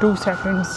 2 seconds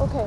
Okay.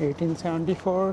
1874.